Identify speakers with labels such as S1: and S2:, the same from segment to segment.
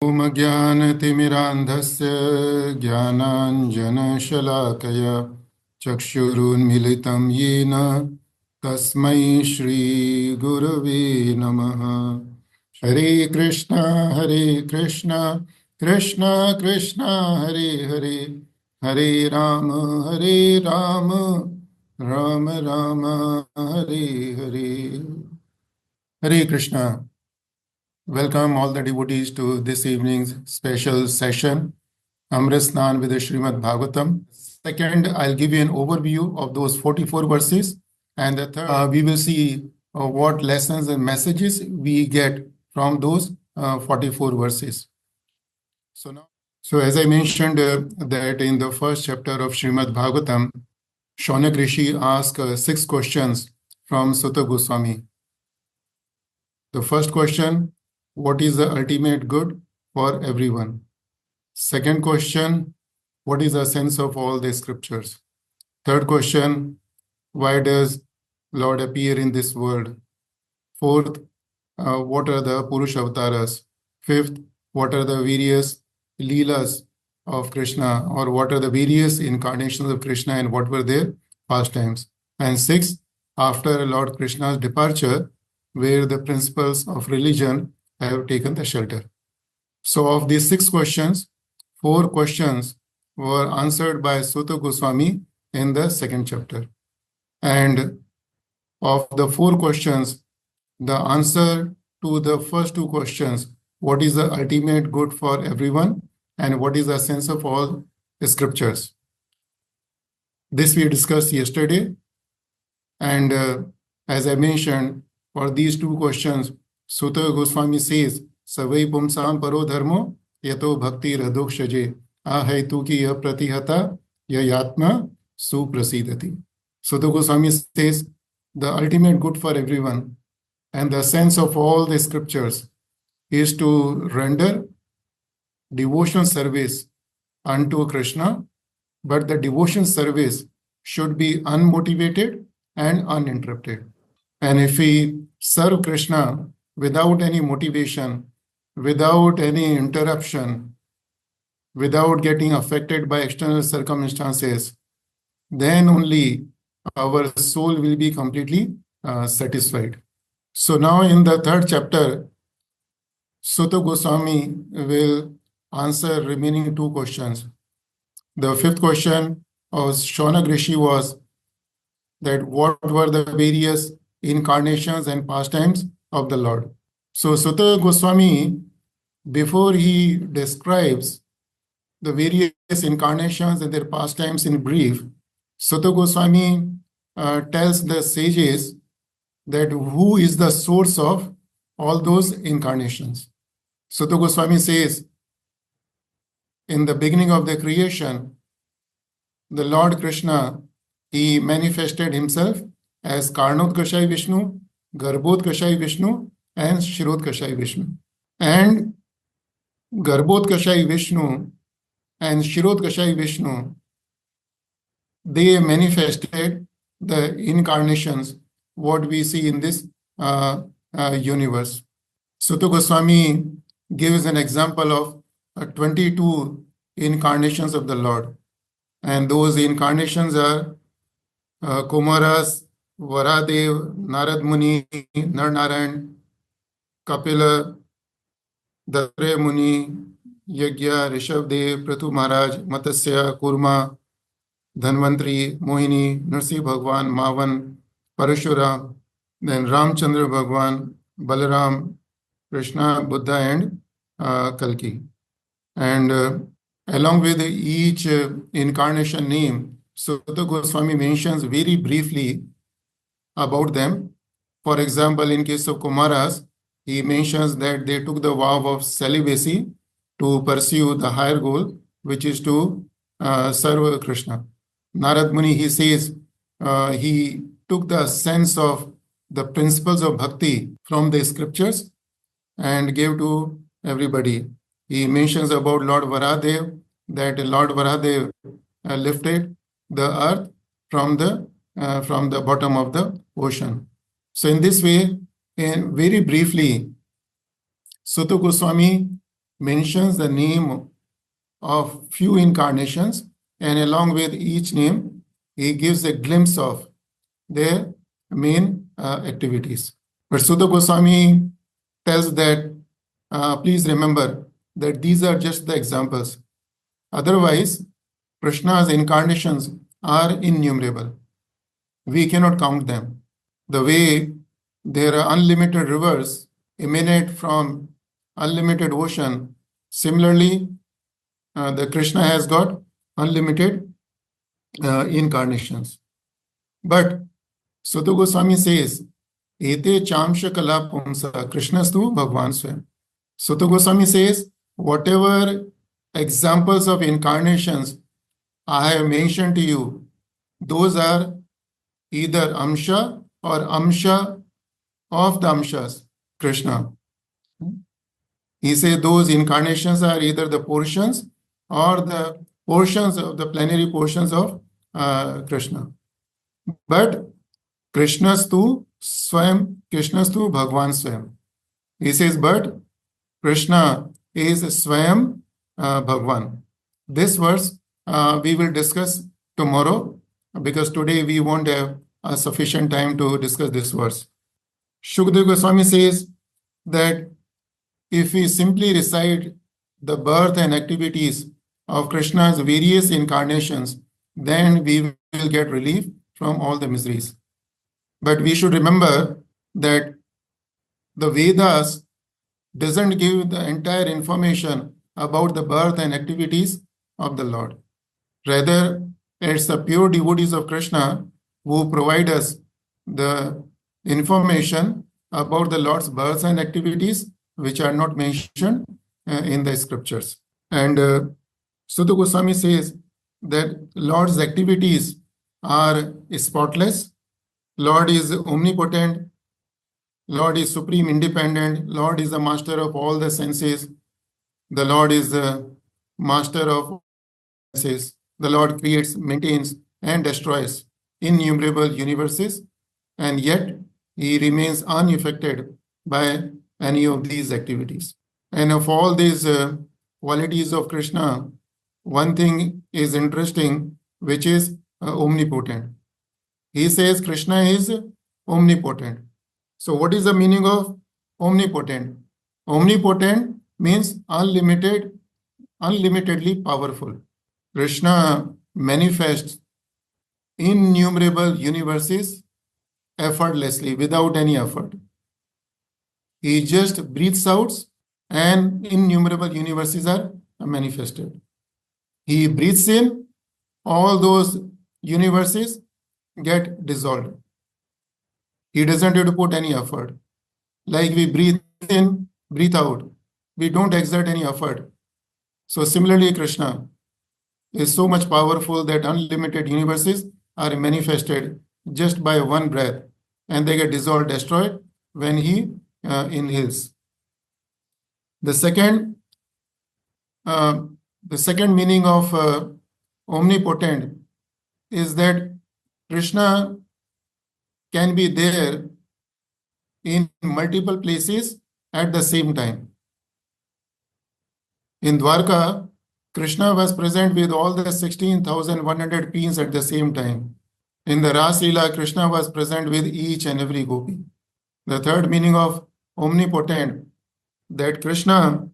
S1: ॐ ज्ञानतिमिरान्धस्य ज्ञानाञ्जनशलाकया चक्षुरुन्मिलितं येन तस्मै श्रीगुरवे नमः। हरे कृष्ण कृष्ण कृष्ण हरे हरे, हरे राम राम राम हरे हरे। हरे Krishna. Welcome all the devotees to this evening's special session, Amrit Snan with the Srimad Bhagavatam. Second, I'll give you an overview of those 44 verses, and the third, we will see what lessons and messages we get from those 44 verses. So as I mentioned that in the first chapter of Srimad Bhagavatam, Shaunak Rishi asked 6 questions from Sutta Goswami. The first question, what is the ultimate good for everyone? Second question, what is the sense of all the scriptures? Third question, why does Lord appear in this world? Fourth, what are the Purusha avatars? Fifth, what are the various leelas of Krishna, or what are the various incarnations of Krishna and what were their pastimes? And sixth, after Lord Krishna's departure, where the principles of religion have taken the shelter. So of these 6 questions, 4 questions were answered by Sutta Goswami in the second chapter. And of the 4 questions, the answer to the first 2 questions, what is the ultimate good for everyone and what is the sense of all the scriptures? This we discussed yesterday. And as I mentioned, for these 2 questions, Sutta Goswami says, Savai pumsam paro dharmo yato bhakti radhokshaje ahaitu ki ya pratihata ya yatma suprasidati. Sutta Goswami says, the ultimate good for everyone and the sense of all the scriptures is to render devotional service unto Krishna, but the devotion service should be unmotivated and uninterrupted. And if we serve Krishna without any motivation, without any interruption, without getting affected by external circumstances, then only our soul will be completely satisfied. So now in the third chapter, Sutta Goswami will answer remaining 2 questions. The 5th question of Shaunak Rishi was that what were the various incarnations and pastimes of the Lord. So Sutta Goswami, before he describes the various incarnations and their pastimes in brief, Sutta Goswami tells the sages that who is the source of all those incarnations. Sutta Goswami says, in the beginning of the creation, the Lord Krishna, he manifested himself as Karnotkashai Vishnu, Garbhotkashai Vishnu, and Shirotkashai Vishnu. And Garbhotkashai Vishnu and Shirotkashai Vishnu, they manifested the incarnations, what we see in this universe. Sutta Goswami gives an example of 22 incarnations of the Lord. And those incarnations are Kumaras, Varadev, Narad Muni, Narnarayan, Kapila, Datre Muni, Yagya, Rishabdev, Prathu Maharaj, Matsya, Kurma, Dhanvantri, Mohini, Narsi Bhagwan, Mavan, Parashura, then Ramchandra Bhagwan, Balaram, Krishna, Buddha, and Kalki. And along with each incarnation name, Sutta Goswami mentions very briefly about them. For example, in case of Kumaras, he mentions that they took the vow of celibacy to pursue the higher goal, which is to serve Krishna. Narad Muni, he says, he took the sense of the principles of bhakti from the scriptures and gave to everybody. He mentions about Lord Varadev, that Lord Varadev lifted the earth from the bottom of the ocean. So in this way, very briefly, Sutta Goswami mentions the name of few incarnations, and along with each name, he gives a glimpse of their main activities. But Sutta Goswami tells that, please remember that these are just the examples. Otherwise, Krishna's incarnations are innumerable. We cannot count them. The way there are unlimited rivers emanate from unlimited ocean, similarly, the Krishna has got unlimited incarnations. But Sutta Goswami says, Ete chamsha kala pumsa Krishnastu Bhagwan Swayam. Sutta Goswami says, whatever examples of incarnations I have mentioned to you, those are either Amsha or Amsha of the Amshas, Krishna. He said those incarnations are either the portions or the portions of the plenary portions of Krishna. But Krishnastu Swayam, Krishnastu Bhagwan Swayam. He says, but Krishna is Swayam Bhagwan. This verse we will discuss tomorrow, because today we won't have sufficient time to discuss this verse. Shukdev Goswami says that if we simply recite the birth and activities of Krishna's various incarnations, then we will get relief from all the miseries. But we should remember that the Vedas doesn't give the entire information about the birth and activities of the Lord. Rather, it's the pure devotees of Krishna who provide us the information about the Lord's births and activities, which are not mentioned in the scriptures. And Sutta Goswami says that Lord's activities are spotless. Lord is omnipotent. Lord is supreme independent. Lord is the master of all the senses. The Lord is the master of senses. The Lord creates, maintains, and destroys innumerable universes, and yet he remains unaffected by any of these activities. And of all these qualities of Krishna, one thing is interesting, which is omnipotent. He says Krishna is omnipotent. So what is the meaning of omnipotent? Omnipotent means unlimited, unlimitedly powerful. Krishna manifests innumerable universes effortlessly, without any effort. He just breathes out and innumerable universes are manifested. He breathes in, all those universes get dissolved. He doesn't have to put any effort. Like we breathe in, breathe out. We don't exert any effort. So similarly, Krishna is so much powerful that unlimited universes are manifested just by one breath, and they get dissolved, destroyed when he inhales. The second meaning of omnipotent is that Krishna can be there in multiple places at the same time. In Dwarka, Krishna was present with all the 16,100 peens at the same time. In the Ras Leela, Krishna was present with each and every gopi. The third meaning of omnipotent, that Krishna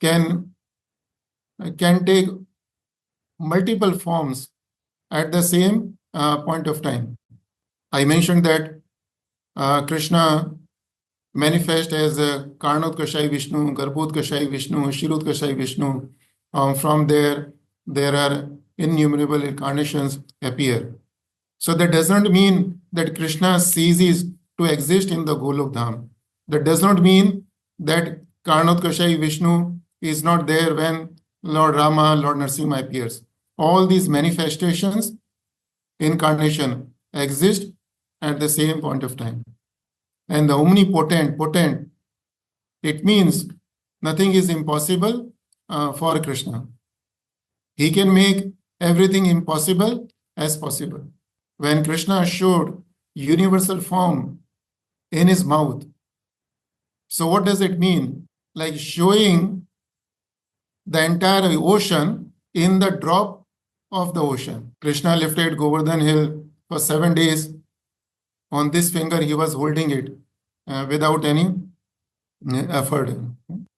S1: can take multiple forms at the same point of time. I mentioned that Krishna manifest as Karnotkashai Vishnu, Garbhotkashai Vishnu, Shirotkashai Vishnu. From there are innumerable incarnations appear. So that does not mean that Krishna ceases to exist in the Golok Dham. That does not mean that Karnotkashai Vishnu is not there when Lord Rama, Lord Narasimha appears. All these manifestations, incarnation, exist at the same point of time. And the omnipotent, potent, it means nothing is impossible for Krishna. He can make everything impossible as possible. When Krishna showed universal form in his mouth, so what does it mean? like showing the entire ocean in the drop of the ocean. Krishna lifted Govardhan hill for 7 days. On this finger, he was holding it without any effort.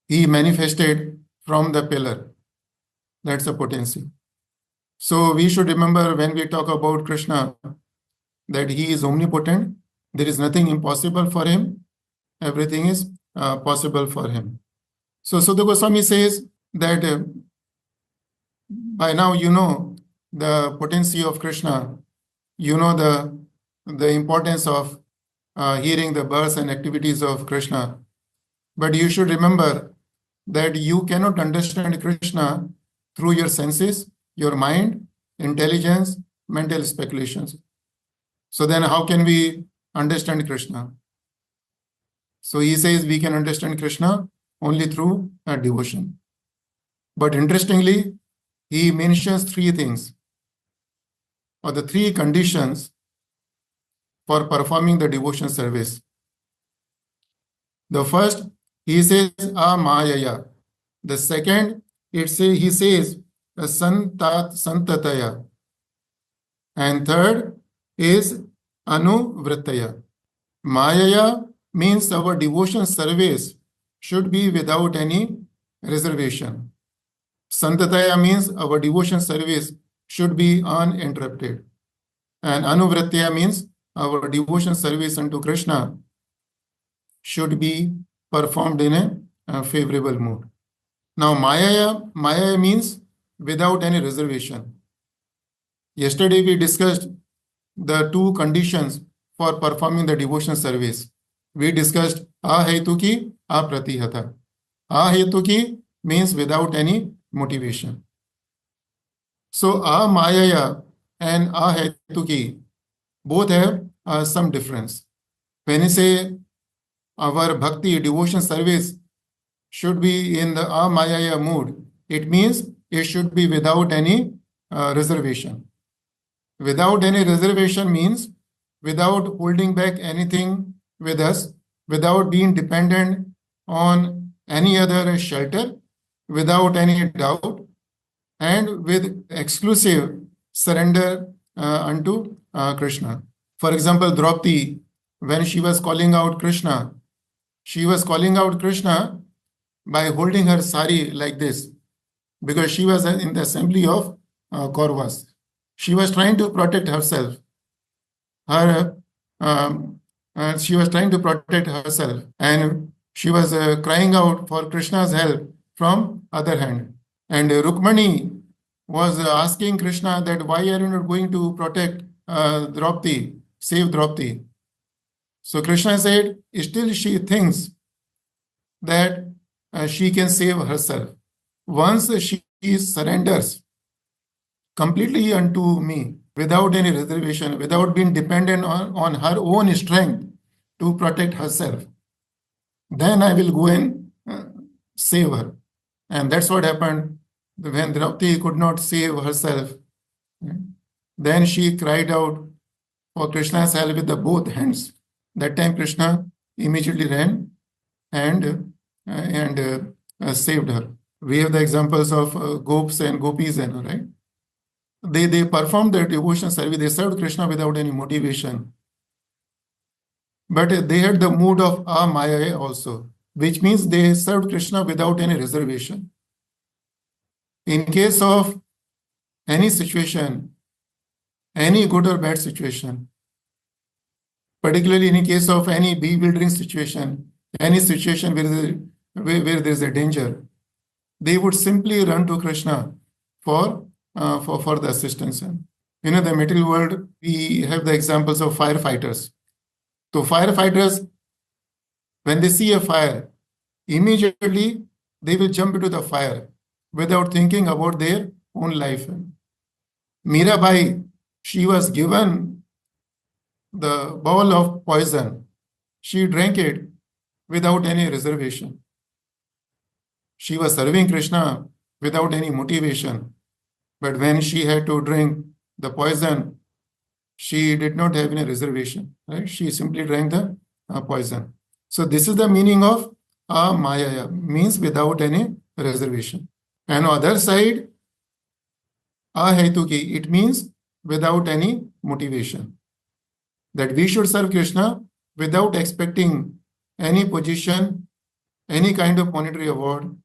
S1: He manifested from the pillar. That's the potency. So we should remember when we talk about Krishna that he is omnipotent. There is nothing impossible for him. Everything is possible for him. So Sudha Goswami says that by now you know the potency of Krishna. You know the importance of hearing the births and activities of Krishna. But you should remember that you cannot understand Krishna through your senses, your mind, intelligence, mental speculations. So then how can we understand Krishna? So he says we can understand Krishna only through devotion. But interestingly, he mentions three things, or the three conditions for performing the devotion service. The first, he says, Mayaya. The second, he says, Santataya. And third is Anuvrittaya. Mayaya means our devotion service should be without any reservation. Santataya means our devotion service should be uninterrupted. And Anuvrittaya means our devotion service unto Krishna should be performed in a favorable mood. Now, Maya means without any reservation. Yesterday, we discussed the two conditions for performing the devotion service. We discussed Ahetuki, Apratihata. Ahetuki means without any motivation. So, Mayaya and Ahetuki both have some difference. When you say our bhakti devotion service should be in the Amayaya mood, it means it should be without any reservation. Without any reservation means without holding back anything with us, without being dependent on any other shelter, without any doubt, and with exclusive surrender unto Krishna. For example, Draupadi, when she was calling out Krishna, she was calling out Krishna by holding her sari like this, because she was in the assembly of Kauravas. She was trying to protect herself. She was trying to protect herself, and she was crying out for Krishna's help from other hand. And Rukmani was asking Krishna that why are you not going to protect Draupadi, save Draupadi? So Krishna said, still she thinks that she can save herself. Once she surrenders completely unto me, without any reservation, without being dependent on her own strength to protect herself, then I will go and save her. And that's what happened when Draupadi could not save herself. Then she cried out for Krishna's help with the both hands. That time Krishna immediately ran and saved her. We have the examples of gops and gopis, and right? They performed their devotion service. They served Krishna without any motivation. But they had the mood of Maya also, which means they served Krishna without any reservation. In case of any situation, any good or bad situation, particularly in case of any bewildering situation, any situation where there is a danger, they would simply run to Krishna for the assistance. In the material world, we have the examples of firefighters. So firefighters, when they see a fire, immediately they will jump into the fire without thinking about their own life. Mirabai, she was given the bowl of poison. She drank it without any reservation. She was serving Krishna without any motivation. But when she had to drink the poison, she did not have any reservation. Right? She simply drank the poison. So this is the meaning of Amayaya means without any reservation. And other side, Ahetuki, it means without any motivation. That we should serve Krishna without expecting any position, any kind of monetary award,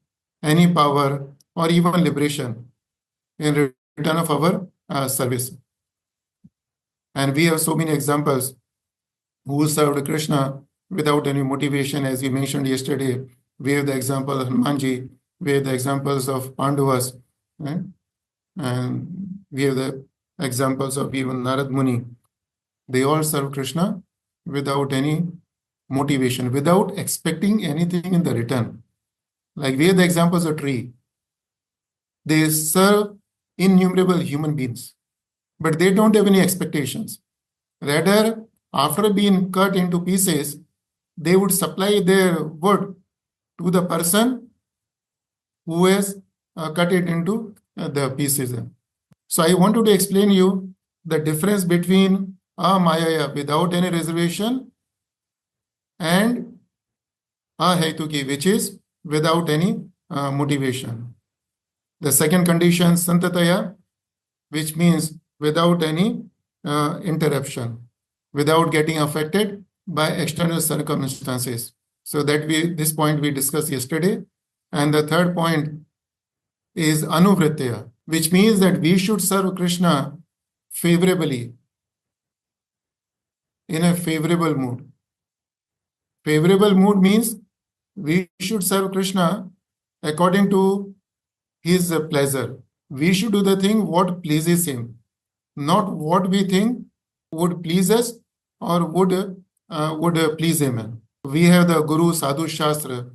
S1: any power, or even liberation in return of our service. And we have so many examples who served Krishna without any motivation, as we mentioned yesterday. We have the example of Hanumanji, we have the examples of Pandavas, right? And we have the examples of even Narad Muni. They all serve Krishna without any motivation, without expecting anything in the return. Like we have the examples of tree. They serve innumerable human beings, but they don't have any expectations. Rather, after being cut into pieces, they would supply their wood to the person who has cut it into the pieces. So I wanted to explain you the difference between Amayaya without any reservation and Ahetuki, which is without any motivation. The second condition, Santataya, which means without any interruption, without getting affected by external circumstances. So that this point we discussed yesterday. And the third point is Anuvrittaya, which means that we should serve Krishna favorably, in a favorable mood. Favorable mood means we should serve Krishna according to his pleasure. We should do the thing what pleases him, not what we think would please us or would please him. We have the Guru Sadhu Shastra.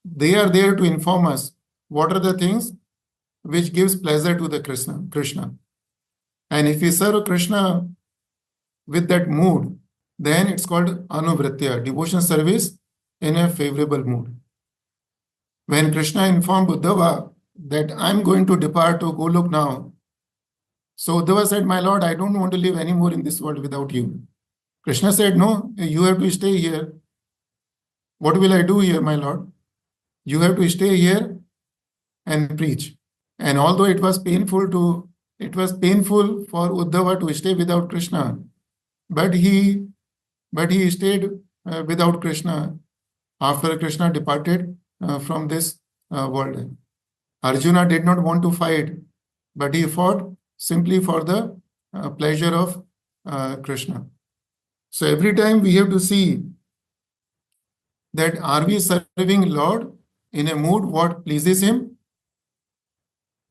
S1: They are there to inform us what are the things which gives pleasure to the Krishna. And if we serve Krishna with that mood, then it's called Anuvrittya, devotion service in a favorable mood. When Krishna informed Uddhava that I'm going to depart to Golok now, so Uddhava said, my Lord, I don't want to live anymore in this world without you. Krishna said, no, you have to stay here. What will I do here, my Lord? You have to stay here and preach. And although it was painful for Uddhava to stay without Krishna, but he stayed without Krishna after Krishna departed from this world. Arjuna did not want to fight, but he fought simply for the pleasure of Krishna. So every time we have to see that are we serving Lord in a mood what pleases him,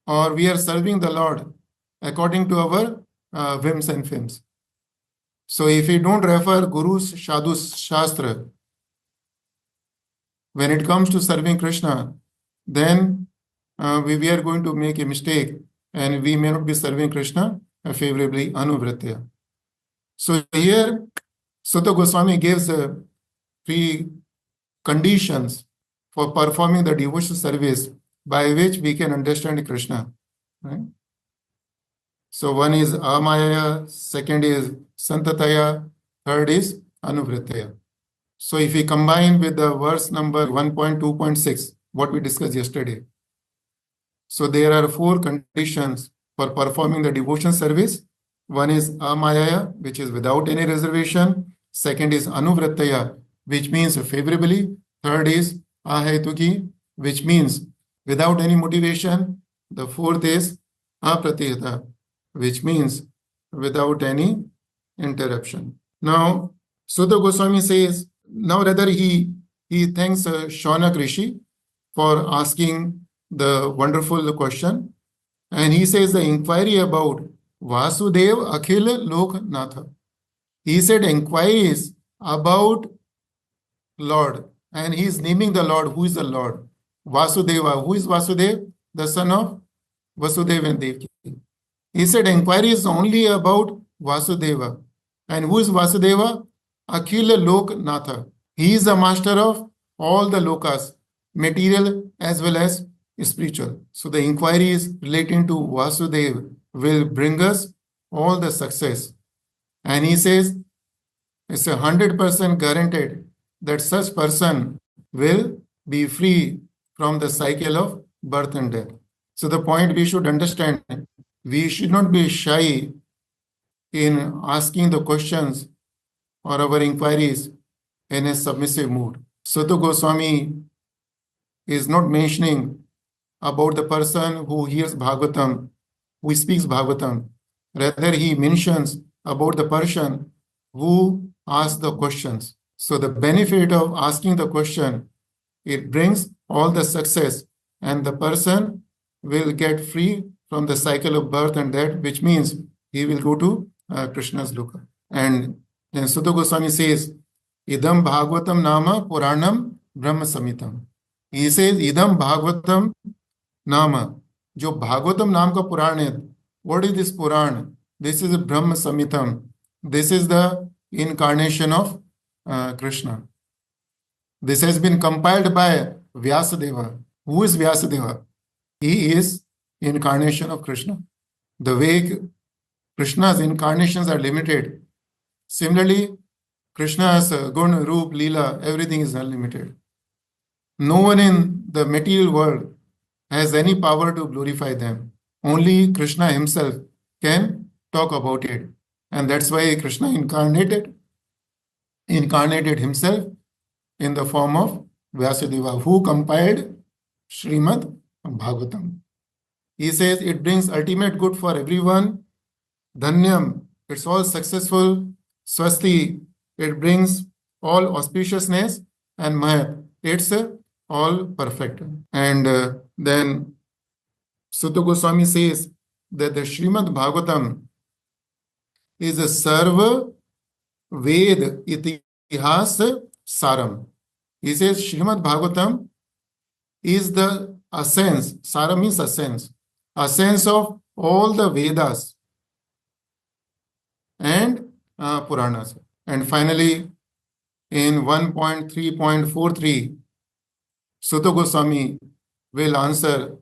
S1: or we are serving the Lord according to our whims and whims. So if we don't refer Guru Sadhu Shastra when it comes to serving Krishna, then we are going to make a mistake and we may not be serving Krishna favorably, Anuvrittya. So here, Sutta Goswami gives 3 conditions for performing the devotional service by which we can understand Krishna. Right? So one is Amayaya, second is Santataya, third is Anuvrittaya. So if we combine with the verse number 1.2.6, what we discussed yesterday. So there are 4 conditions for performing the devotion service. One is Amayaya, which is without any reservation. Second is Anuvrittaya, which means favorably. Third is Ahetuki, which means without any motivation. The fourth is Apratihata, which means without any interruption. Now, Sutta Goswami says, now rather he thanks Shaunak Rishi for asking the wonderful question. And he says the inquiry about Vasudev Akhil Loknatha. He said inquiries about Lord, and he is naming the Lord. Who is the Lord? Vasudeva. Who is Vasudev? The son of Vasudeva and Devaki. He said inquiries only about Vasudeva. And who is Vasudeva? Akhila Loknatha. He is the master of all the lokas, material as well as spiritual. So the inquiries relating to Vasudeva will bring us all the success. And he says it's 100% guaranteed that such person will be free from the cycle of birth and death. So the point we should understand, we should not be shy in asking the questions or our inquiries in a submissive mood. Suta Goswami is not mentioning about the person who hears Bhagavatam, who speaks Bhagavatam. Rather, he mentions about the person who asks the questions. So the benefit of asking the question, it brings all the success, and the person will get free from the cycle of birth and death, which means he will go to Krishna's loka. And then Sutta Goswami says, Idam Bhagavatam Nama Puranam Brahma Samitam. He says, Idam Bhagavatam Nama. जो भागवतम नाम का पुराण है, what is this Puran? This is a Brahma Samitam. This is the incarnation of Krishna. This has been compiled by Vyasadeva. Who is Vyasadeva? He is incarnation of Krishna. The way Krishna's incarnations are limited, similarly, Krishna's Gun, Roop, Leela, everything is unlimited. No one in the material world has any power to glorify them. Only Krishna himself can talk about it. And that's why Krishna incarnated himself in the form of Vyasadeva, who compiled Srimad Bhagavatam. He says it brings ultimate good for everyone. Dhanyam, it's all successful. Swasti, it brings all auspiciousness. And Mahat, it's all perfect. And then Sutta Goswami says that the Srimad Bhagavatam is a Sarva Ved Itihas Saram. He says Srimad Bhagavatam is the essence, Saram means essence of all the Vedas and Puranas. And finally, in 1.3.43, Sutta Goswami will answer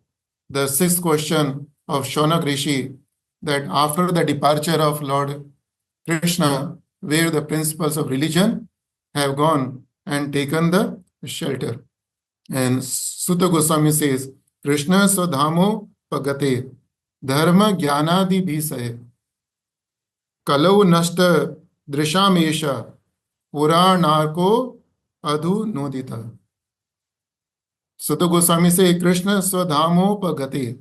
S1: the sixth question of Shaunak Rishi, that after the departure of Lord Krishna, where the principles of religion have gone and taken the shelter. And Sutta Goswami says, Krishna Swadhamo Pagate Dharma Jnanadi Bhisaye Kalau Nashta Drishamesha Puranarko Adhu Nodita. Sutta Goswami से कृष्ण स्वधामो पगते,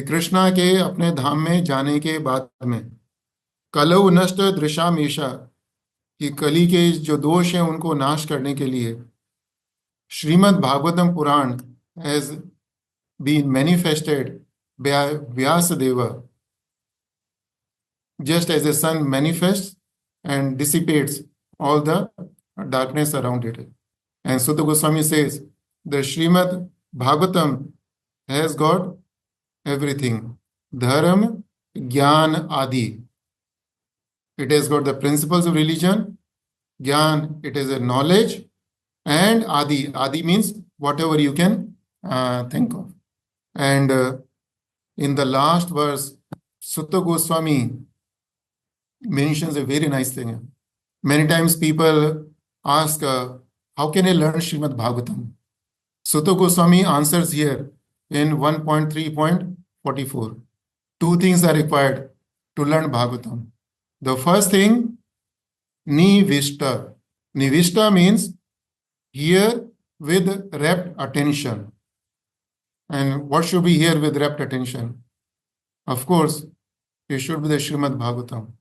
S1: कृष्णा के अपने धाम में जाने के बाद में कलौ नष्ट दृशामेशा, कि कली के जो दोष हैं उनको नाश करने के लिए श्रीमद् भागवतम पुराण has been manifested by Vyasadeva, just as the sun manifests and dissipates all the darkness around it. And Sutta Goswami says, the Srimad Bhagavatam has got everything. Dharma, Gyan, Adi. It has got the principles of religion. Gyan, it is a knowledge. And Adi. Adi means whatever you can think of. And in the last verse, Sutta Goswami mentions a very nice thing. Many times people ask, how can I learn Srimad Bhagavatam? Sutta Goswami answers here in 1.3.44. Two things are required to learn Bhagavatam. The first thing, Nivishta. Nivishta means hear with rapt attention. And what should we hear with rapt attention? Of course, it should be the Srimad Bhagavatam.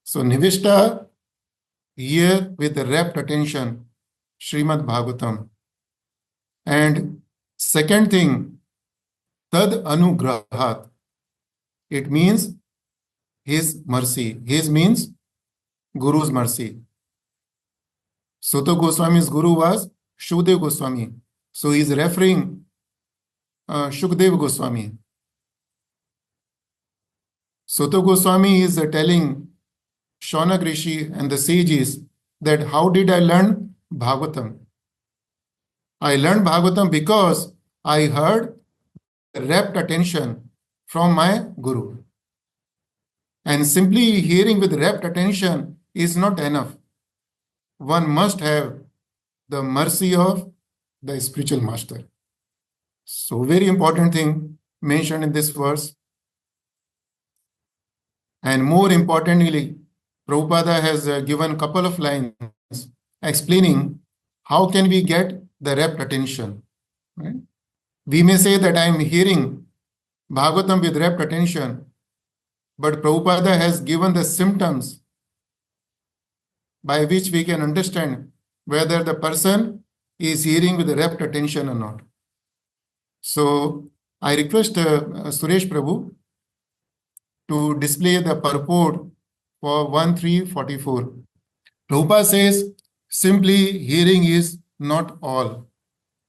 S1: So Nivishta, hear with rapt attention Srimad Bhagavatam. And second thing, Tad Anugrahat. It means his mercy. His means Guru's mercy. Sutta Goswami's Guru was Shukdev Goswami. So he is referring Shukdev Goswami. Sutta Goswami is telling Shaunak Rishi and the sages that how did I learn Bhagavatam? I learned Bhagavatam because I heard rapt attention from my Guru. And simply hearing with rapt attention is not enough. One must have the mercy of the spiritual master. So very important thing mentioned in this verse. And more importantly, Prabhupada has given a couple of lines explaining how can we get the rapt attention. Right? We may say that I am hearing Bhagavatam with rapt attention, but Prabhupada has given the symptoms by which we can understand whether the person is hearing with rapt attention or not. So I request Suresh Prabhu to display the purport for 1344. Prabhupada says, simply hearing is not all.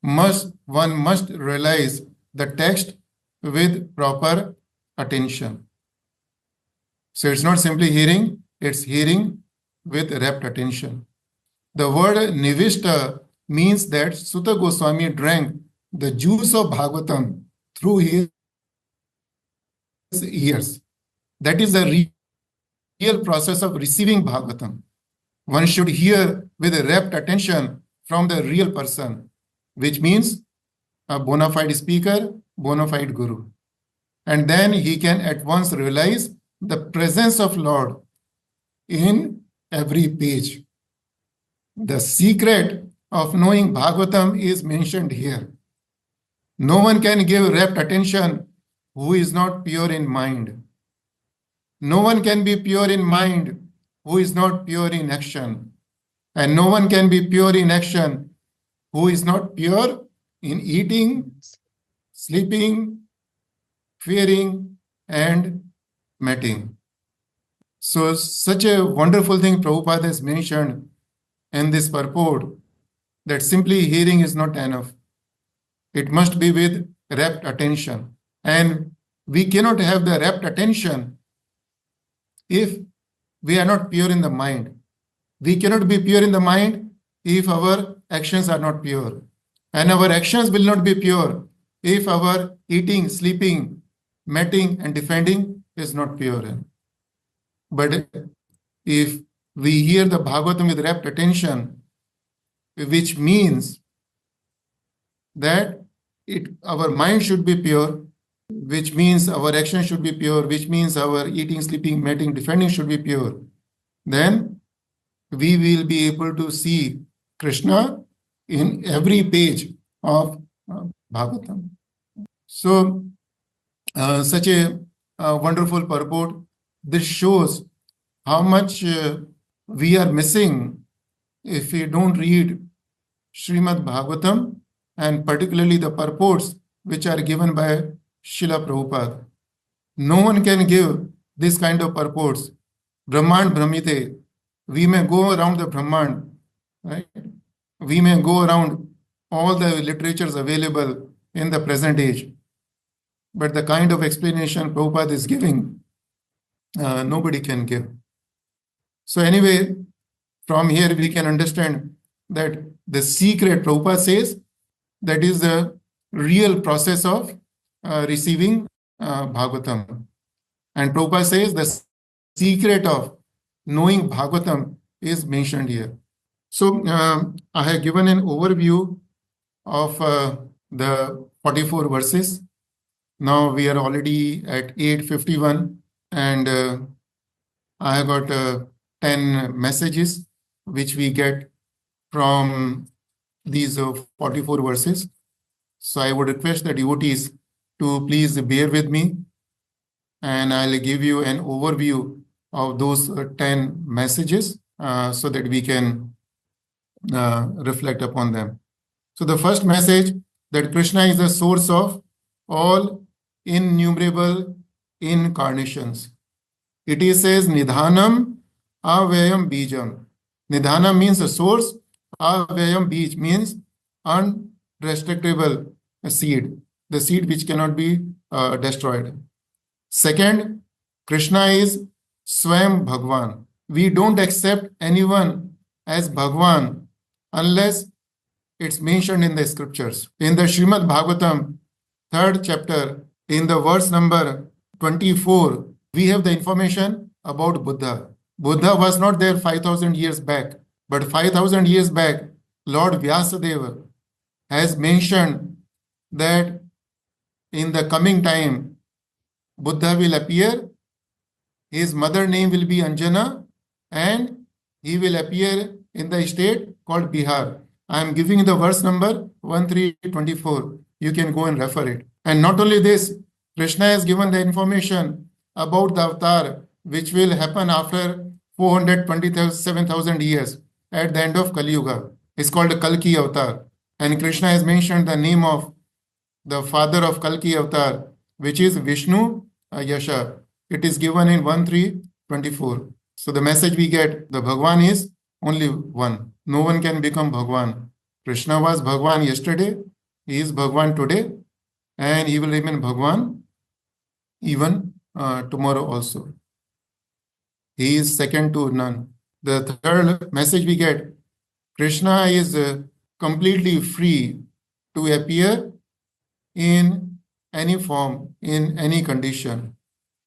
S1: One must realize the text with proper attention. So it's not simply hearing, it's hearing with rapt attention. The word nivishta means that Sutta Goswami drank the juice of Bhagavatam through his ears. That is the real process of receiving Bhagavatam. One should hear with a rapt attention from the real person, which means a bona fide speaker, bona fide guru. And then he can at once realize the presence of Lord in every page. The secret of knowing Bhagavatam is mentioned here. No one can give rapt attention who is not pure in mind. No one can be pure in mind who is not pure in action. And no one can be pure in action who is not pure in eating, sleeping, fearing, and mating. So such a wonderful thing Prabhupada has mentioned in this purport, that simply hearing is not enough. It must be with rapt attention. And we cannot have the rapt attention if we are not pure in the mind. We cannot be pure in the mind if our actions are not pure. And our actions will not be pure if our eating, sleeping, mating, and defending is not pure. But if we hear the Bhagavatam with rapt attention, which means that our mind should be pure, which means our action should be pure, which means our eating, sleeping, mating, defending should be pure, then we will be able to see Krishna in every page of Bhagavatam. So, such a wonderful purport. This shows how much we are missing if we don't read Srimad Bhagavatam, and particularly the purports which are given by Srila Prabhupada. No one can give this kind of purports. Brahmand Brahmite. We may go around the Brahmand, right? We may go around all the literatures available in the present age. But the kind of explanation Prabhupada is giving, nobody can give. So anyway, from here we can understand that the secret, Prabhupada says, that is the real process of receiving Bhagavatam. And Prabhupada says the secret of knowing Bhagavatam is mentioned here. So I have given an overview of the 44 verses. Now we are already at 8:51, and I have got 10 messages which we get from these 44 verses. So I would request the devotees to please bear with me, and I'll give you an overview of those 10 messages so that we can reflect upon them. So the first message, that Krishna is the source of all innumerable incarnations. It is says Nidhanam Avyayam Bijam. Nidhanam means the source. Avyayam Bij means unrestrictable seed, the seed which cannot be destroyed. Second, Krishna is Swayam Bhagwan. We don't accept anyone as Bhagwan unless it's mentioned in the scriptures. In the Srimad Bhagavatam, 3rd chapter, in the verse number 24, we have the information about Buddha. Buddha was not there 5,000 years back, but 5,000 years back, Lord Vyasadeva has mentioned that in the coming time, Buddha will appear, his mother name will be Anjana, and he will appear in the state called Bihar. I am giving the verse number 1324. You can go and refer it. And not only this, Krishna has given the information about the avatar which will happen after 427,000 years at the end of Kali Yuga. It's called the Kalki avatar. And Krishna has mentioned the name of the father of Kalki avatar, which is Vishnu Yasha. It is given in 1324. So the message we get, the Bhagwan is only one. No one can become Bhagwan. Krishna was Bhagwan yesterday, he is Bhagwan today, and he will remain Bhagwan even tomorrow also. He is second to none. The third message we get, Krishna is completely free to appear in any form, in any condition.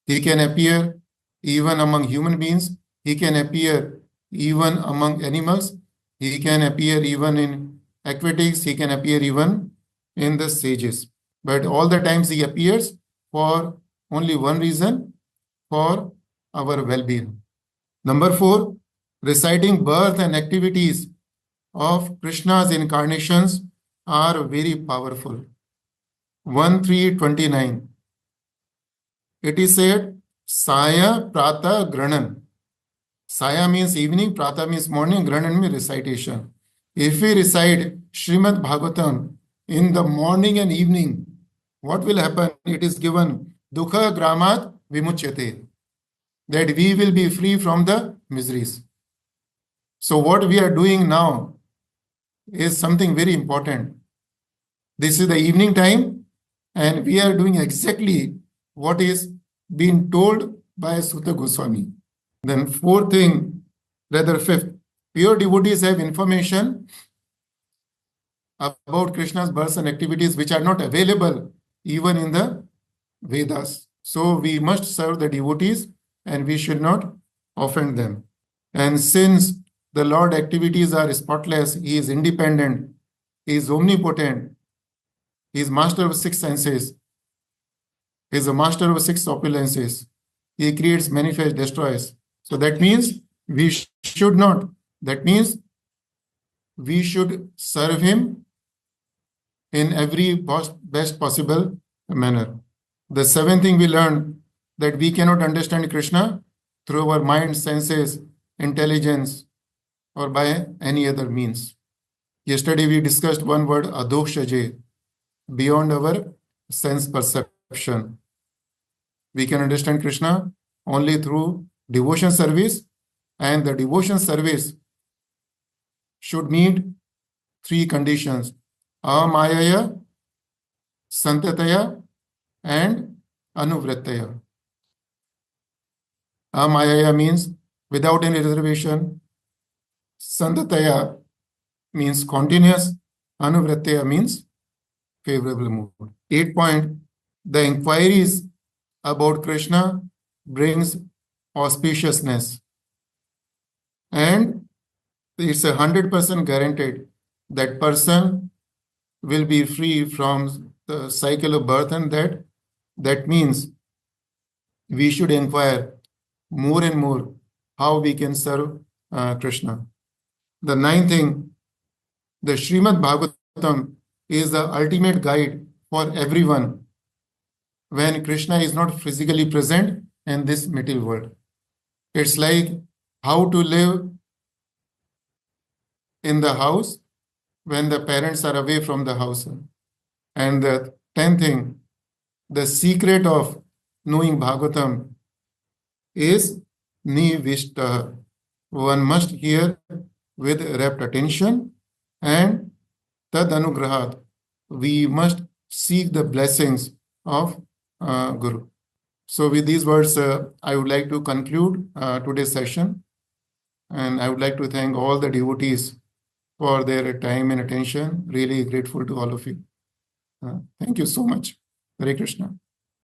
S1: He can appear even among human beings. He can appear even among animals. He can appear even in aquatics. He can appear even in the sages. But all the times he appears for only one reason, for our well-being. Number 4, reciting birth and activities of Krishna's incarnations are very powerful. 1329. It is said, Saya Prata Granan. Saya means evening, Prata means morning, Granan means recitation. If we recite Srimad Bhagavatam in the morning and evening, what will happen? It is given Dukha Gramat Vimuchyate, that we will be free from the miseries. So what we are doing now is something very important. This is the evening time, and we are doing exactly what is being told by Sutta Goswami. Then fifth, pure devotees have information about Krishna's births and activities which are not available even in the Vedas. So we must serve the devotees and we should not offend them. And since the Lord activities are spotless, he is independent, he is omnipotent, he is master of 6 senses, he is a master of 6 opulences, he creates, manifests, destroys. So that means we should not, that means we should serve him in every best possible manner. The 7th thing we learned, that we cannot understand Krishna through our mind, senses, intelligence, or by any other means. Yesterday we discussed one word, adokshaje, beyond our sense perception. We can understand Krishna only through devotion service, and the devotion service should meet 3 conditions: amayaya, santataya, and anuvrittaya. Amayaya means without any reservation. Santataya means continuous. Anuvrittaya means favorable mood. 8 point, the inquiries about Krishna brings auspiciousness, and it's 100% guaranteed that person will be free from the cycle of birth and death. That means we should inquire more and more how we can serve Krishna. The 9th thing, the Srimad Bhagavatam is the ultimate guide for everyone when Krishna is not physically present in this material world. It's like how to live in the house when the parents are away from the house. And the 10th thing, the secret of knowing Bhagavatam is nivishta. One must hear with rapt attention, and tad anugrahat. We must seek the blessings of Guru. So with these words, I would like to conclude today's session. And I would like to thank all the devotees for their time and attention. Really grateful to all of you. Thank you so much. Hare Krishna.